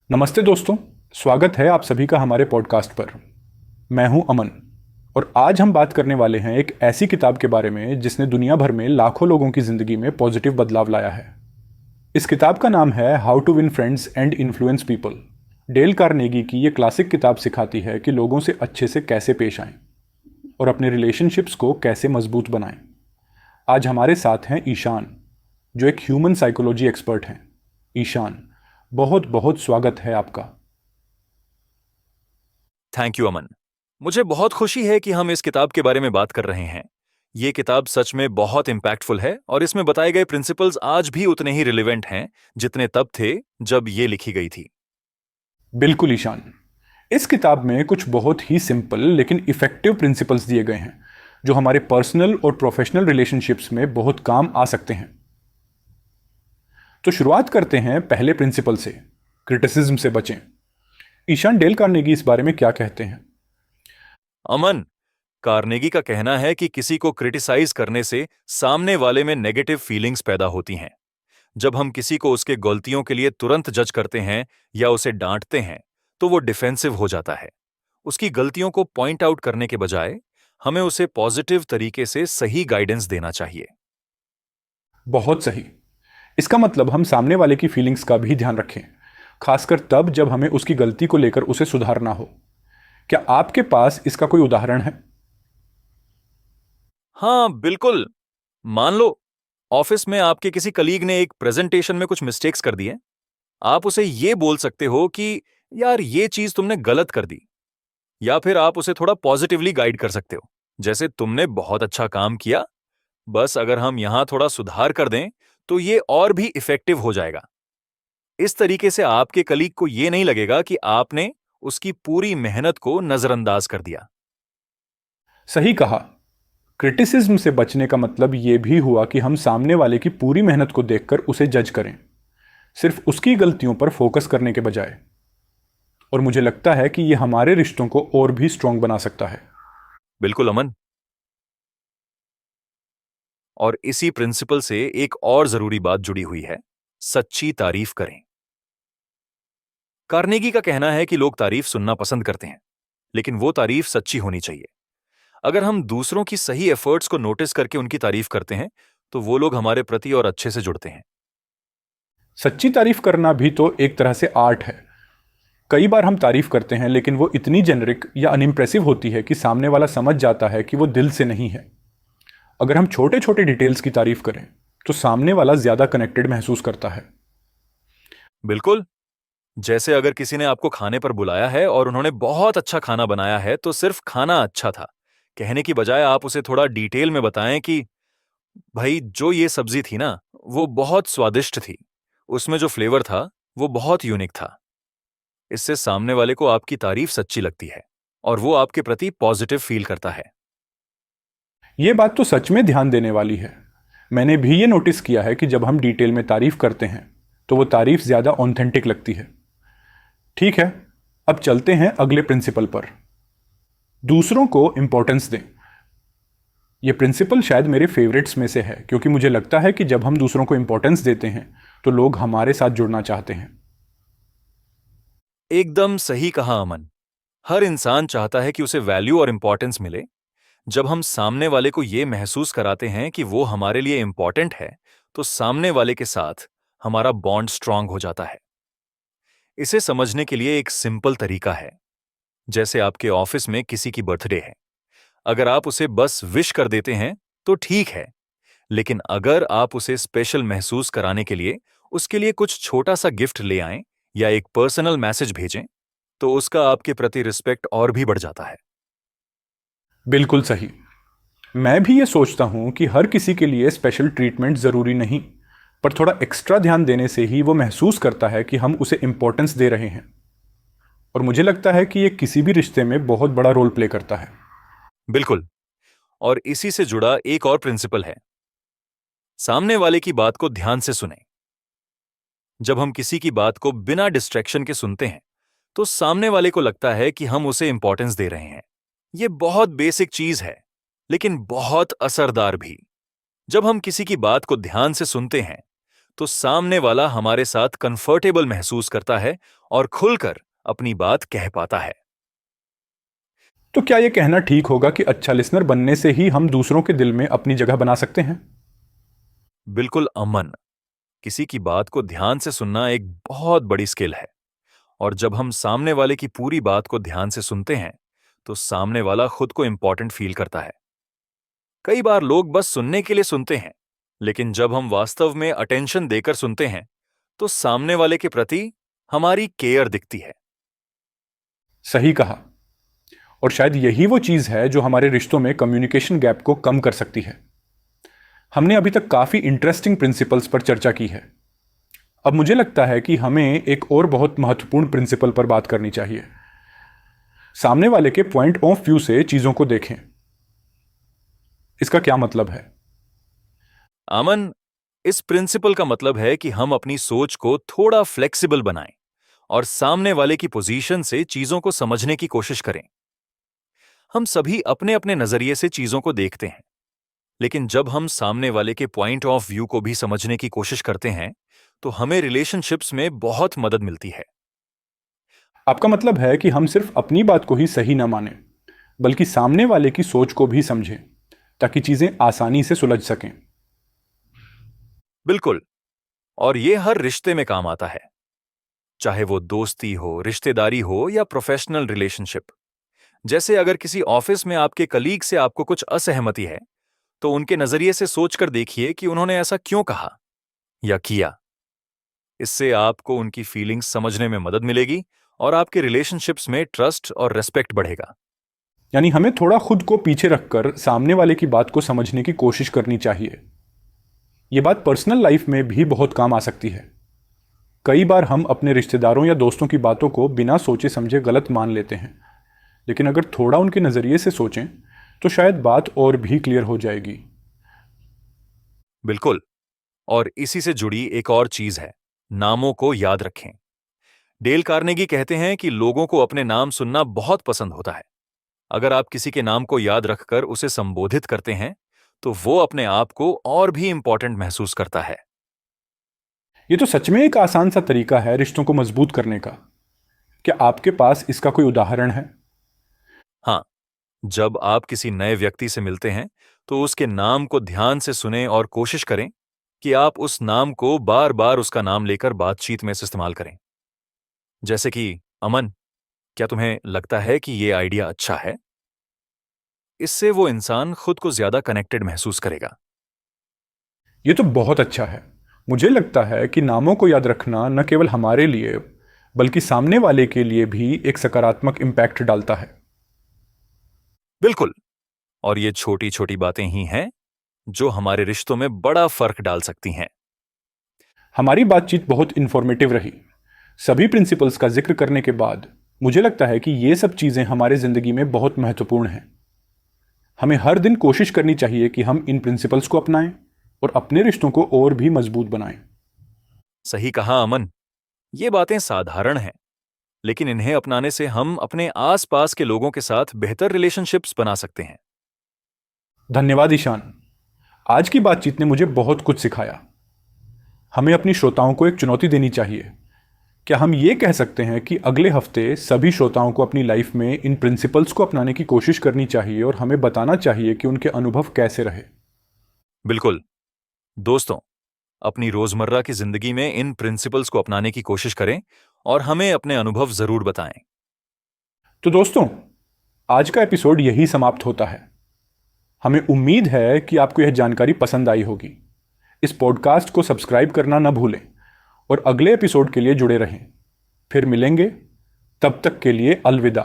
नमस्ते दोस्तों। स्वागत है आप सभी का हमारे पॉडकास्ट पर। मैं हूं अमन और आज हम बात करने वाले हैं एक ऐसी किताब के बारे में जिसने दुनिया भर में लाखों लोगों की जिंदगी में पॉजिटिव बदलाव लाया है। इस किताब का नाम है how to win friends and influence people. Dale Carnegie की ये क्लासिक किताब सिखाती है कि लोगों से अच्छे से कैसे पेश आएं और अपने रिलेशनशिप्स को कैसे मजबूत बनाएं। आज हमारे साथ हैं ईशान, जो एक ह्यूमन साइकोलॉजी एक्सपर्ट हैं। ईशान, बहुत बहुत स्वागत है आपका। थैंक यू अमन। मुझे बहुत खुशी है कि हम इस किताब के बारे में बात कर रहे हैं। ये किताब सच में बहुत इम्पैक्टफुल है और इसमें बताए गए प्रिंसिपल्स आज भी उतने ही रिलेवेंट हैं जितने तब थे जब ये लिखी गई थी। बिल्कुल ईशान, इस किताब में कुछ बहुत ही सिंपल लेकिन इफेक्टिव प्रिंसिपल्स दिए गए हैं जो हमारे पर्सनल और प्रोफेशनल रिलेशनशिप्स में बहुत काम आ सकते हैं। तो शुरुआत करते हैं पहले प्रिंसिपल से, क्रिटिसिज्म से बचें। ईशान, डेल कार्नेगी इस बारे में क्या कहते हैं? अमन, कार्नेगी का कहना है कि किसी को क्रिटिसाइज करने से सामने वाले में नेगेटिव फीलिंग्स पैदा होती हैं। जब हम किसी को उसके गलतियों के लिए तुरंत जज करते हैं या उसे डांटते हैं तो वो डिफेंसिव हो जाता है। उसकी गलतियों को पॉइंट आउट करने के बजाय हमें उसे पॉजिटिव तरीके से सही गाइडेंस देना चाहिए। बहुत सही। इसका मतलब हम सामने वाले की फीलिंग्स का भी ध्यान रखें, खासकर तब जब हमें उसकी गलती को लेकर उसे सुधारना हो। क्या आपके पास इसका कोई उदाहरण है? हाँ बिल्कुल। मान लो ऑफिस में आपके किसी कलीग ने एक प्रेजेंटेशन में कुछ मिस्टेक्स कर दिए। आप उसे ये बोल सकते हो कि यार ये चीज तुमने गलत कर दी, या फिर आप उसे थोड़ा पॉजिटिवली गाइड कर सकते हो, जैसे तुमने बहुत अच्छा काम किया, बस अगर हम यहां थोड़ा सुधार कर दें तो ये और भी इफेक्टिव हो जाएगा। इस तरीके से आपके कलीग को ये नहीं लगेगा कि आपने उसकी पूरी मेहनत को नजरअंदाज कर दिया। सही कहा। क्रिटिसिज्म से बचने का मतलब ये भी हुआ कि हम सामने वाले की पूरी मेहनत को देखकर उसे जज करें, सिर्फ उसकी गलतियों पर फोकस करने के बजाय। और मुझे लगता है कि यह हमारे रिश्तों को और भी स्ट्रांग बना सकता है। बिल्कुल अमन। और इसी प्रिंसिपल से एक और जरूरी बात जुड़ी हुई है, सच्ची तारीफ करें। कार्नेगी का कहना है कि लोग तारीफ सुनना पसंद करते हैं, लेकिन वो तारीफ सच्ची होनी चाहिए। अगर हम दूसरों की सही एफर्ट्स को नोटिस करके उनकी तारीफ करते हैं तो वो लोग हमारे प्रति और अच्छे से जुड़ते हैं। सच्ची तारीफ करना भी तो एक तरह से आर्ट है। कई बार हम तारीफ करते हैं लेकिन वो इतनी जेनरिक या अनइम्प्रेसिव होती है कि सामने वाला समझ जाता है कि वो दिल से नहीं है। अगर हम छोटे छोटे डिटेल्स की तारीफ करें तो सामने वाला ज्यादा कनेक्टेड महसूस करता है। बिल्कुल। जैसे अगर किसी ने आपको खाने पर बुलाया है और उन्होंने बहुत अच्छा खाना बनाया है तो सिर्फ खाना अच्छा था कहने की बजाय आप उसे थोड़ा डिटेल में बताएं कि भाई जो ये सब्जी थी ना वो बहुत स्वादिष्ट थी, उसमें जो फ्लेवर था वो बहुत यूनिक था। इससे सामने वाले को आपकी तारीफ सच्ची लगती है और वो आपके प्रति पॉजिटिव फील करता है। ये बात तो सच में ध्यान देने वाली है। मैंने भी ये नोटिस किया है कि जब हम डिटेल में तारीफ करते हैं तो वो तारीफ ज्यादा ऑथेंटिक लगती है। ठीक है, अब चलते हैं अगले प्रिंसिपल पर, दूसरों को इंपॉर्टेंस दें। ये प्रिंसिपल शायद मेरे फेवरेट्स में से है क्योंकि मुझे लगता है कि जब हम दूसरों को इंपॉर्टेंस देते हैं तो लोग हमारे साथ जुड़ना चाहते हैं। एकदम सही कहा अमन। हर इंसान चाहता है कि उसे वैल्यू और इंपॉर्टेंस मिले। जब हम सामने वाले को ये महसूस कराते हैं कि वो हमारे लिए इंपॉर्टेंट है तो सामने वाले के साथ हमारा बॉन्ड स्ट्रांग हो जाता है। इसे समझने के लिए एक सिंपल तरीका है। जैसे आपके ऑफिस में किसी की बर्थडे है, अगर आप उसे बस विश कर देते हैं तो ठीक है, लेकिन अगर आप उसे स्पेशल महसूस कराने के लिए उसके लिए कुछ छोटा सा गिफ्ट ले आएं या एक पर्सनल मैसेज भेजें तो उसका आपके प्रति रिस्पेक्ट और भी बढ़ जाता है। बिल्कुल सही। मैं भी ये सोचता हूं कि हर किसी के लिए स्पेशल ट्रीटमेंट जरूरी नहीं, पर थोड़ा एक्स्ट्रा ध्यान देने से ही वो महसूस करता है कि हम उसे इंपॉर्टेंस दे रहे हैं। और मुझे लगता है कि ये किसी भी रिश्ते में बहुत बड़ा रोल प्ले करता है। बिल्कुल। और इसी से जुड़ा एक और प्रिंसिपल है, सामने वाले की बात को ध्यान से सुनें। जब हम किसी की बात को बिना डिस्ट्रैक्शन के सुनते हैं तो सामने वाले को लगता है कि हम उसे इंपॉर्टेंस दे रहे हैं। ये बहुत बेसिक चीज है लेकिन बहुत असरदार भी। जब हम किसी की बात को ध्यान से सुनते हैं तो सामने वाला हमारे साथ कंफर्टेबल महसूस करता है और खुलकर अपनी बात कह पाता है। तो क्या यह कहना ठीक होगा कि अच्छा लिसनर बनने से ही हम दूसरों के दिल में अपनी जगह बना सकते हैं? बिल्कुल अमन, किसी की बात को ध्यान से सुनना एक बहुत बड़ी स्किल है। और जब हम सामने वाले की पूरी बात को ध्यान से सुनते हैं तो सामने वाला खुद को इंपॉर्टेंट फील करता है। कई बार लोग बस सुनने के लिए सुनते हैं, लेकिन जब हम वास्तव में अटेंशन देकर सुनते हैं तो सामने वाले के प्रति हमारी केयर दिखती है। सही कहा। और शायद यही वो चीज है जो हमारे रिश्तों में कम्युनिकेशन गैप को कम कर सकती है। हमने अभी तक काफी इंटरेस्टिंग प्रिंसिपल्स पर चर्चा की है। अब मुझे लगता है कि हमें एक और बहुत महत्वपूर्ण प्रिंसिपल पर बात करनी चाहिए। सामने वाले के पॉइंट ऑफ व्यू से चीजों को देखें। इसका क्या मतलब है? अमन, इस प्रिंसिपल का मतलब है कि हम अपनी सोच को थोड़ा फ्लेक्सिबल बनाएं और सामने वाले की पोजीशन से चीजों को समझने की कोशिश करें। हम सभी अपने अपने नजरिए से चीजों को देखते हैं, लेकिन जब हम सामने वाले के पॉइंट ऑफ व्यू को भी समझने की कोशिश करते हैं तो हमें रिलेशनशिप्स में बहुत मदद मिलती है। आपका मतलब है कि हम सिर्फ अपनी बात को ही सही ना मानें, बल्कि सामने वाले की सोच को भी समझें, ताकि चीजें आसानी से सुलझ सकें। बिल्कुल। और ये हर रिश्ते में काम आता है, चाहे वो दोस्ती हो, रिश्तेदारी हो या प्रोफेशनल रिलेशनशिप। जैसे अगर किसी ऑफिस में आपके कलीग से आपको कुछ असहमति है तो उनके नजरिए से सोचकर देखिए कि उन्होंने ऐसा क्यों कहा या किया। इससे आपको उनकी फीलिंग्स समझने में मदद मिलेगी और आपके रिलेशनशिप्स में ट्रस्ट और रेस्पेक्ट बढ़ेगा। यानी हमें थोड़ा खुद को पीछे रखकर सामने वाले की बात को समझने की कोशिश करनी चाहिए। ये बात पर्सनल लाइफ में भी बहुत काम आ सकती है। कई बार हम अपने रिश्तेदारों या दोस्तों की बातों को बिना सोचे समझे गलत मान लेते हैं, लेकिन अगर थोड़ा उनके नज़रिए से सोचें तो शायद बात और भी क्लियर हो जाएगी। बिल्कुल। और इसी से जुड़ी एक और चीज है, नामों को याद रखें। डेल कार्नेगी कहते हैं कि लोगों को अपने नाम सुनना बहुत पसंद होता है। अगर आप किसी के नाम को याद रखकर उसे संबोधित करते हैं तो वो अपने आप को और भी इंपॉर्टेंट महसूस करता है। ये तो सच में एक आसान सा तरीका है रिश्तों को मजबूत करने का। क्या आपके पास इसका कोई उदाहरण है? हाँ, जब आप किसी नए व्यक्ति से मिलते हैं तो उसके नाम को ध्यान से सुनें और कोशिश करें कि आप उस नाम को बार बार उसका नाम लेकर बातचीत में इस्तेमाल करें। जैसे कि अमन, क्या तुम्हें लगता है कि ये आइडिया अच्छा है? इससे वो इंसान खुद को ज्यादा कनेक्टेड महसूस करेगा। ये तो बहुत अच्छा है। मुझे लगता है कि नामों को याद रखना न केवल हमारे लिए बल्कि सामने वाले के लिए भी एक सकारात्मक इम्पैक्ट डालता है। बिल्कुल। और ये छोटी छोटी बातें ही हैं जो हमारे रिश्तों में बड़ा फर्क डाल सकती हैं। हमारी बातचीत बहुत इन्फॉर्मेटिव रही। सभी प्रिंसिपल्स का जिक्र करने के बाद मुझे लगता है कि ये सब चीज़ें हमारे ज़िंदगी में बहुत महत्वपूर्ण हैं। हमें हर दिन कोशिश करनी चाहिए कि हम इन प्रिंसिपल्स को अपनाएं और अपने रिश्तों को और भी मजबूत बनाएं। सही कहा अमन। ये बातें साधारण हैं, लेकिन इन्हें अपनाने से हम अपने आसपास के लोगों के साथ बेहतर रिलेशनशिप्स बना सकते हैं। धन्यवाद ईशान। आज की बातचीत ने मुझे बहुत कुछ सिखाया। हमें अपनी श्रोताओं को एक चुनौती देनी चाहिए। क्या हम ये कह सकते हैं कि अगले हफ्ते सभी श्रोताओं को अपनी लाइफ में इन प्रिंसिपल्स को अपनाने की कोशिश करनी चाहिए और हमें बताना चाहिए कि उनके अनुभव कैसे रहे? बिल्कुल। दोस्तों, अपनी रोजमर्रा की जिंदगी में इन प्रिंसिपल्स को अपनाने की कोशिश करें और हमें अपने अनुभव जरूर बताएं। तो दोस्तों, आज का एपिसोड यही समाप्त होता है। हमें उम्मीद है कि आपको यह जानकारी पसंद आई होगी। इस पॉडकास्ट को सब्सक्राइब करना न भूलें और अगले एपिसोड के लिए जुड़े रहें। फिर मिलेंगे, तब तक के लिए अलविदा।